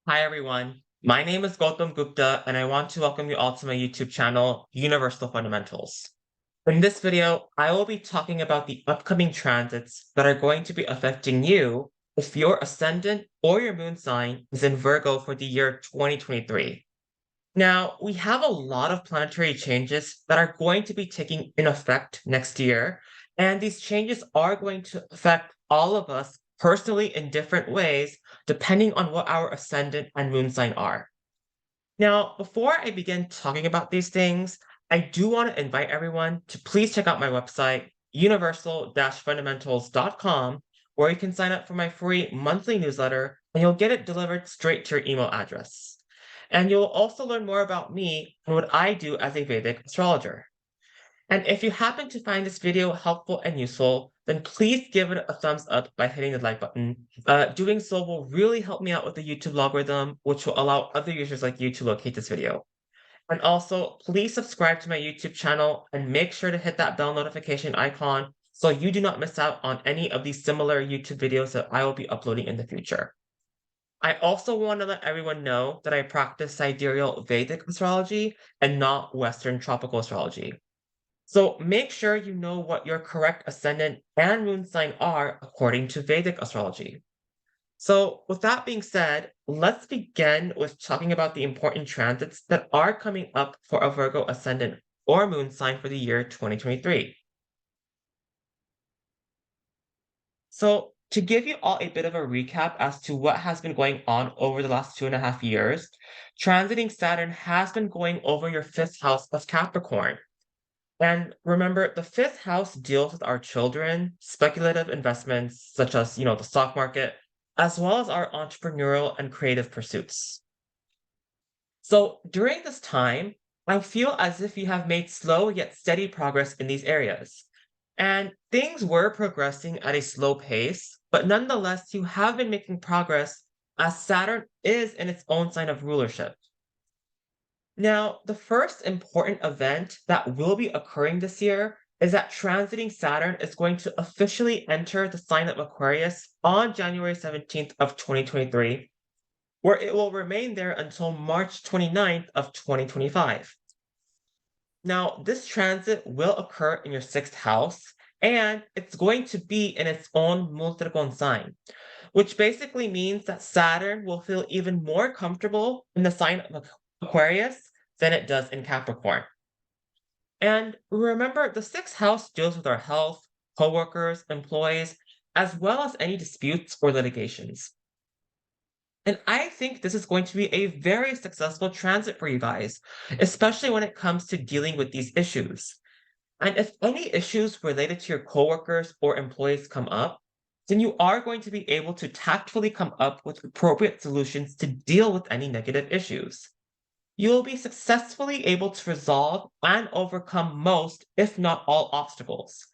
Hi everyone, my name is Gautam Gupta and I want to welcome you all to my YouTube channel, Universal Fundamentals. In this video, I will be talking about the upcoming transits that are going to be affecting you if your ascendant or your moon sign is in Virgo for the year 2023. Now, we have a lot of planetary changes that are going to be taking in effect next year, and these changes are going to affect all of us personally in different ways, depending on what our ascendant and moon sign are. Now, before I begin talking about these things, I do want to invite everyone to please check out my website, universal-fundamentals.com, where you can sign up for my free monthly newsletter and you'll get it delivered straight to your email address. And you'll also learn more about me and what I do as a Vedic astrologer. And if you happen to find this video helpful and useful, then please give it a thumbs up by hitting the like button. Doing so will really help me out with the YouTube algorithm, which will allow other users like you to locate this video. And also, please subscribe to my YouTube channel and make sure to hit that bell notification icon so you do not miss out on any of these similar YouTube videos that I will be uploading in the future. I also want to let everyone know that I practice sidereal Vedic astrology and not Western tropical astrology. So make sure you know what your correct ascendant and moon sign are according to Vedic astrology. So with that being said, let's begin with talking about the important transits that are coming up for a Virgo ascendant or moon sign for the year 2023. So to give you all a bit of a recap as to what has been going on over the last 2.5 years, transiting Saturn has been going over your fifth house of Capricorn. And remember, the fifth house deals with our children, speculative investments such as, the stock market, as well as our entrepreneurial and creative pursuits. So during this time, I feel as if you have made slow yet steady progress in these areas. And things were progressing at a slow pace, but nonetheless, you have been making progress as Saturn is in its own sign of rulership. Now, the first important event that will be occurring this year is that transiting Saturn is going to officially enter the sign of Aquarius on January 17th of 2023, where it will remain there until March 29th of 2025. Now, this transit will occur in your sixth house, and it's going to be in its own multiple sign, which basically means that Saturn will feel even more comfortable in the sign of Aquarius than it does in Capricorn. And remember, the sixth house deals with our health, coworkers, employees, as well as any disputes or litigations. And I think this is going to be a very successful transit for you guys, especially when it comes to dealing with these issues. And if any issues related to your coworkers or employees come up, then you are going to be able to tactfully come up with appropriate solutions to deal with any negative issues. You will be successfully able to resolve and overcome most, if not all, obstacles.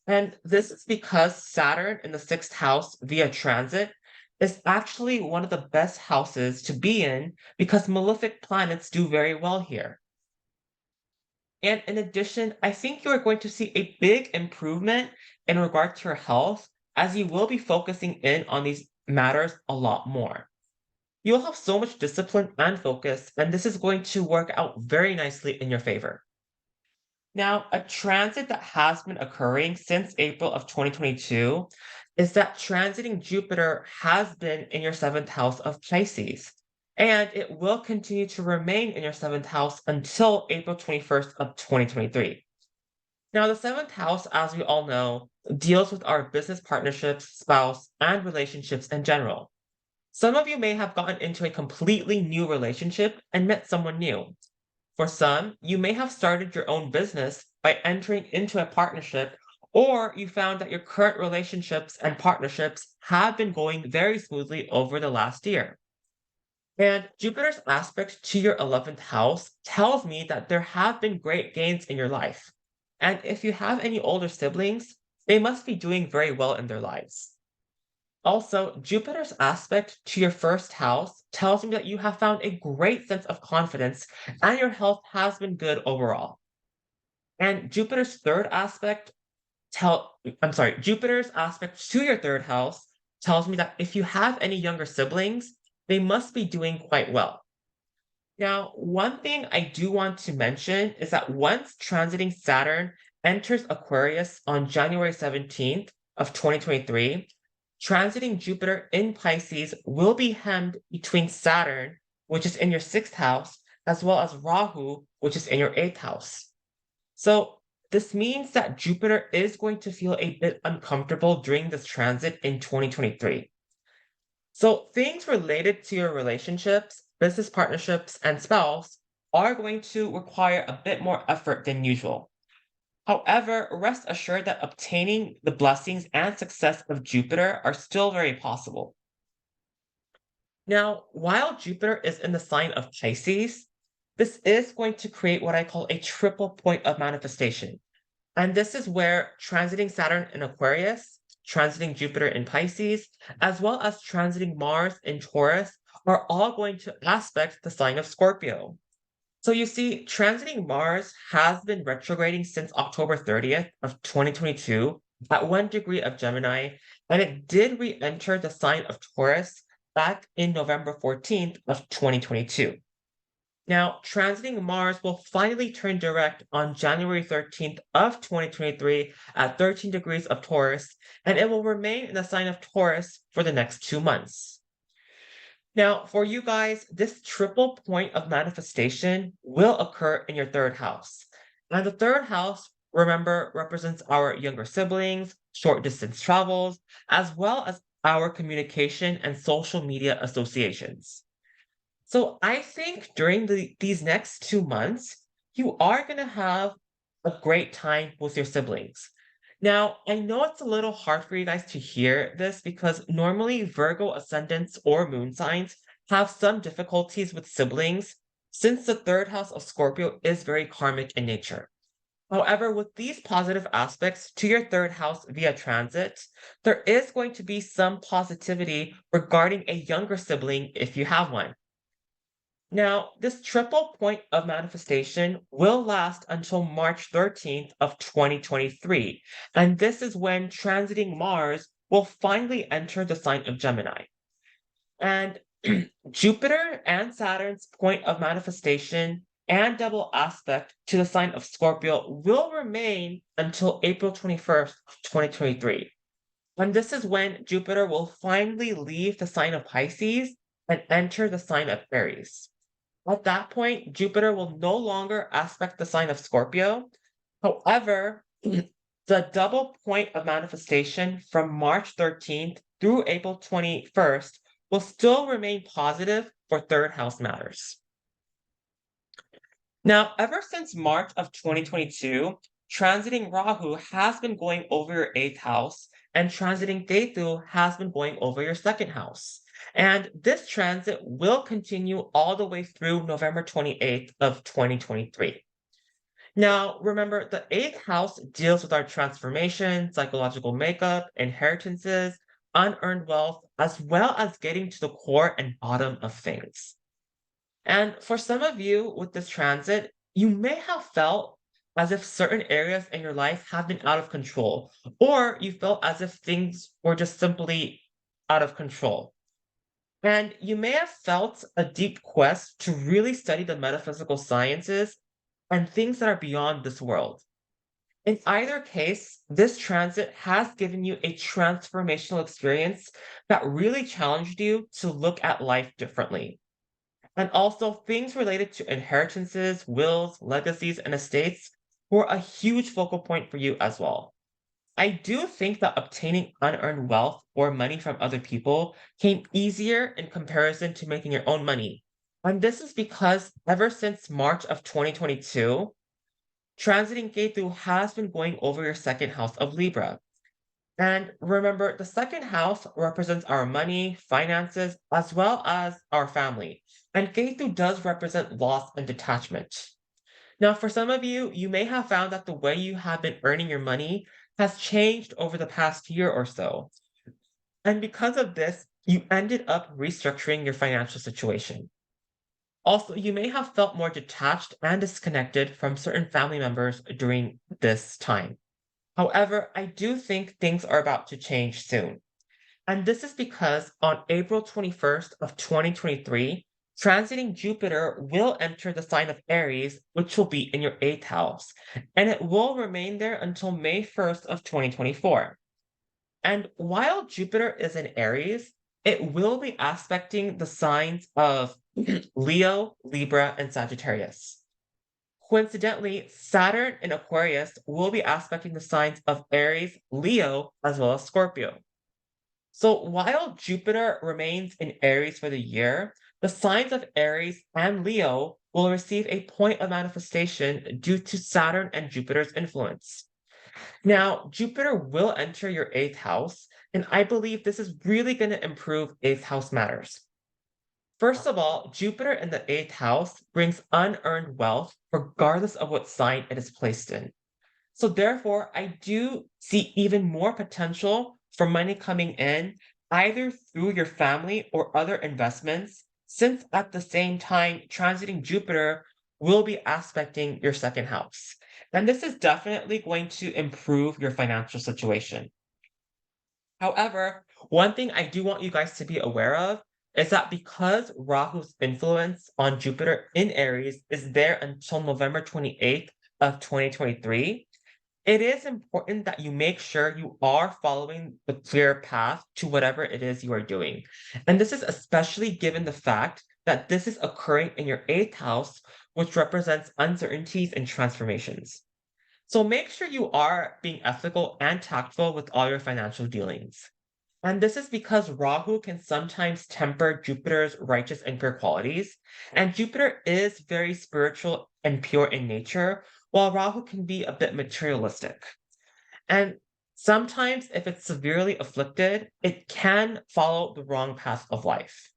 And this is because Saturn in the sixth house via transit is actually one of the best houses to be in because malefic planets do very well here. And in addition, I think you are going to see a big improvement in regard to your health as you will be focusing in on these matters a lot more. You'll have so much discipline and focus, and this is going to work out very nicely in your favor. Now, a transit that has been occurring since April of 2022 is that transiting Jupiter has been in your seventh house of Pisces, and it will continue to remain in your seventh house until April 21st of 2023. Now, the seventh house, as we all know, deals with our business partnerships, spouse, and relationships in general. Some of you may have gotten into a completely new relationship and met someone new. For some, you may have started your own business by entering into a partnership, or you found that your current relationships and partnerships have been going very smoothly over the last year. And Jupiter's aspect to your 11th house tells me that there have been great gains in your life. And if you have any older siblings, they must be doing very well in their lives. Also, Jupiter's aspect to your first house tells me that you have found a great sense of confidence and your health has been good overall. And Jupiter's aspect to your third house tells me that if you have any younger siblings, they must be doing quite well. Now, one thing I do want to mention is that once transiting Saturn enters Aquarius on January 17th of 2023, transiting Jupiter in Pisces will be hemmed between Saturn, which is in your sixth house, as well as Rahu, which is in your eighth house. So this means that Jupiter is going to feel a bit uncomfortable during this transit in 2023. So things related to your relationships, business partnerships, and spouse are going to require a bit more effort than usual. However, rest assured that obtaining the blessings and success of Jupiter are still very possible. Now, while Jupiter is in the sign of Pisces, this is going to create what I call a triple point of manifestation. And this is where transiting Saturn in Aquarius, transiting Jupiter in Pisces, as well as transiting Mars in Taurus are all going to aspect the sign of Scorpio. So you see, transiting Mars has been retrograding since October 30th of 2022 at 1 degree of Gemini, and it did re-enter the sign of Taurus back in November 14th of 2022. Now, transiting Mars will finally turn direct on January 13th of 2023 at 13 degrees of Taurus, and it will remain in the sign of Taurus for the next 2 months. Now, for you guys, this triple point of manifestation will occur in your third house. And the third house, remember, represents our younger siblings, short distance travels, as well as our communication and social media associations. So I think during these next 2 months, you are going to have a great time with your siblings. Now, I know it's a little hard for you guys to hear this because normally Virgo ascendants or moon signs have some difficulties with siblings since the third house of Scorpio is very karmic in nature. However, with these positive aspects to your third house via transit, there is going to be some positivity regarding a younger sibling if you have one. Now, this triple point of manifestation will last until March 13th of 2023, and this is when transiting Mars will finally enter the sign of Gemini. And Jupiter and Saturn's point of manifestation and double aspect to the sign of Scorpio will remain until April 21st of 2023. And this is when Jupiter will finally leave the sign of Pisces and enter the sign of Aries. At that point, Jupiter will no longer aspect the sign of Scorpio. However, the double point of manifestation from March 13th through April 21st will still remain positive for third house matters. Now, ever since March of 2022, transiting Rahu has been going over your eighth house, and transiting Ketu has been going over your second house. And this transit will continue all the way through November 28th of 2023. Now, remember, the eighth house deals with our transformation, psychological makeup, inheritances, unearned wealth, as well as getting to the core and bottom of things. And for some of you with this transit, you may have felt as if certain areas in your life have been out of control, or you felt as if things were just simply out of control. And you may have felt a deep quest to really study the metaphysical sciences and things that are beyond this world. In either case, this transit has given you a transformational experience that really challenged you to look at life differently. And also, things related to inheritances, wills, legacies, and estates were a huge focal point for you as well. I do think that obtaining unearned wealth or money from other people came easier in comparison to making your own money. And this is because ever since March of 2022, transiting Ketu has been going over your second house of Libra. And remember, the second house represents our money, finances, as well as our family. And Ketu does represent loss and detachment. Now, for some of you, you may have found that the way you have been earning your money has changed over the past year or so. And because of this, you ended up restructuring your financial situation. Also, you may have felt more detached and disconnected from certain family members during this time. However, I do think things are about to change soon. And this is because on April 21st of 2023, transiting Jupiter will enter the sign of Aries, which will be in your eighth house, and it will remain there until May 1st of 2024. And while Jupiter is in Aries, it will be aspecting the signs of Leo, Libra, and Sagittarius. Coincidentally, Saturn in Aquarius will be aspecting the signs of Aries, Leo, as well as Scorpio. So while Jupiter remains in Aries for the year, the signs of Aries and Leo will receive a point of manifestation due to Saturn and Jupiter's influence. Now, Jupiter will enter your eighth house, and I believe this is really going to improve eighth house matters. First of all, Jupiter in the eighth house brings unearned wealth regardless of what sign it is placed in. So therefore, I do see even more potential for money coming in either through your family or other investments, since at the same time, transiting Jupiter will be aspecting your second house. And this is definitely going to improve your financial situation. However, one thing I do want you guys to be aware of is that because Rahu's influence on Jupiter in Aries is there until November 28th of 2023, it is important that you make sure you are following the clear path to whatever it is you are doing. And this is especially given the fact that this is occurring in your eighth house, which represents uncertainties and transformations. So make sure you are being ethical and tactful with all your financial dealings. And this is because Rahu can sometimes temper Jupiter's righteous and pure qualities, and Jupiter is very spiritual and pure in nature, while Rahu can be a bit materialistic. And sometimes, if it's severely afflicted, it can follow the wrong path of life.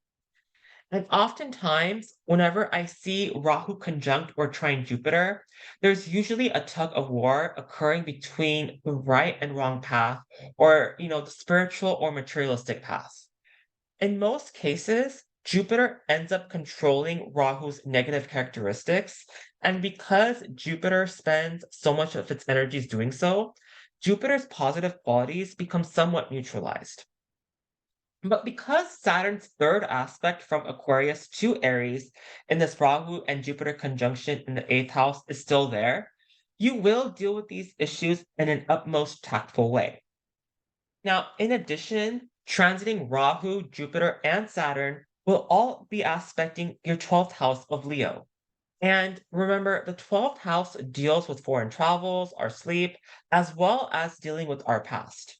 And oftentimes, whenever I see Rahu conjunct or trine Jupiter, there's usually a tug of war occurring between the right and wrong path, or the spiritual or materialistic path. In most cases, Jupiter ends up controlling Rahu's negative characteristics, and because Jupiter spends so much of its energies doing so, Jupiter's positive qualities become somewhat neutralized. But because Saturn's third aspect from Aquarius to Aries in this Rahu and Jupiter conjunction in the eighth house is still there, you will deal with these issues in an utmost tactful way. Now, in addition, transiting Rahu, Jupiter, and Saturn will all be aspecting your 12th house of Leo. And remember, the 12th house deals with foreign travels, our sleep, as well as dealing with our past.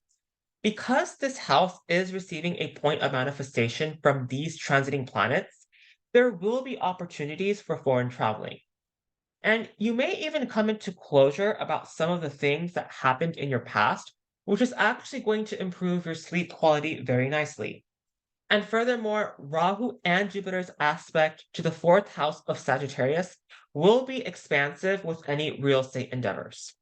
Because this house is receiving a point of manifestation from these transiting planets, there will be opportunities for foreign traveling. And you may even come into closure about some of the things that happened in your past, which is actually going to improve your sleep quality very nicely. And furthermore, Rahu and Jupiter's aspect to the fourth house of Sagittarius will be expansive with any real estate endeavors.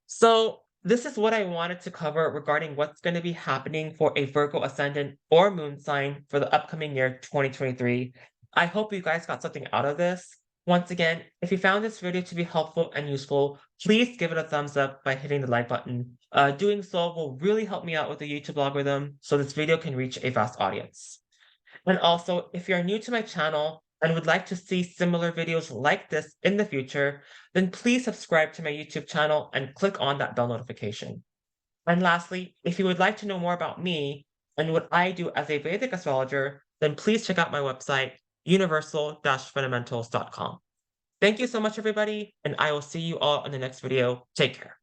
So, this is what I wanted to cover regarding what's going to be happening for a Virgo ascendant or moon sign for the upcoming year 2023. I hope you guys got something out of this. Once again, if you found this video to be helpful and useful, please give it a thumbs up by hitting the like button. Doing so will really help me out with the YouTube algorithm so this video can reach a vast audience. And also, if you're new to my channel and would like to see similar videos like this in the future, then please subscribe to my YouTube channel and click on that bell notification. And lastly, if you would like to know more about me and what I do as a Vedic astrologer, then please check out my website, universal-fundamentals.com. Thank you so much, everybody, and I will see you all in the next video. Take care.